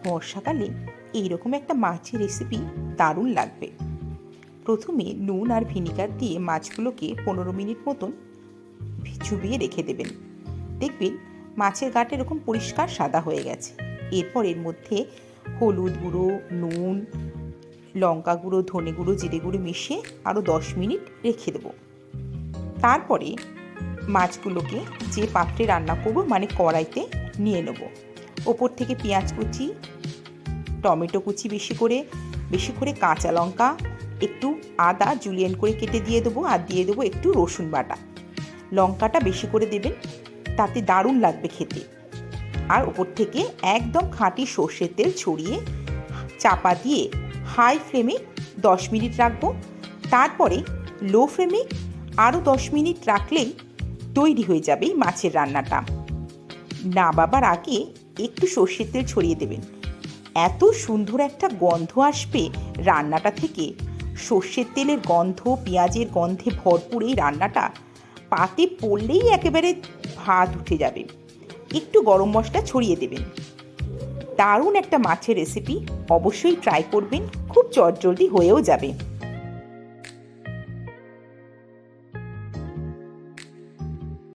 বর্ষাকালে এইরকম একটা মাছের রেসিপি দারুণ লাগবে। প্রথমে নুন আর ভিনিগার দিয়ে মাছগুলোকে 15 মিনিট মতন চুবিয়ে রেখে দেবেন। দেখবেন মাছের গাটা এরকম পরিষ্কার সাদা হয়ে গেছে। এরপর এর মধ্যে হলুদ গুঁড়ো, নুন, লঙ্কা গুঁড়ো, ধনে গুঁড়ো, জিরে গুঁড়ো মিশিয়ে আরও 10 মিনিট রেখে দেবো। তারপরে মাছগুলোকে যে পাত্রে রান্না করব মানে কড়াইতে নিয়ে নেব। ওপর থেকে পেঁয়াজ কুচি, টমেটো কুচি বেশি করে কাঁচা লঙ্কা, একটু আদা জুলিয়েন করে কেটে দিয়ে দেবো, আর দিয়ে দেবো একটু রসুন বাটা। লঙ্কাটা বেশি করে দেবেন, তাতে দারুণ লাগবে খেতে। আর ওপর থেকে একদম খাঁটি সর্ষের তেল ছড়িয়ে চাপা দিয়ে হাই ফ্লেমে 10 মিনিট রাখবো। তারপরে লো ফ্লেমে আরও 10 মিনিট রাখলেই তৈরি হয়ে যাবে এই মাছের রান্নাটা। নামাবার আগে একটু সর্ষের তেল ছড়িয়ে দেবেন। এত সুন্দর একটা গন্ধ আসবে রান্নাটা থেকে। সর্ষের তেলের গন্ধ, পেঁয়াজের গন্ধে ভরপুর এই রান্নাটা পাতে পড়লেই একেবারে ভাত উঠে যাবে। একটু গরম মশলা ছড়িয়ে দেবেন। দারুণ একটা মাছের রেসিপি, অবশ্যই ট্রাই করবেন, খুব চটজলদি হয়েও যাবে।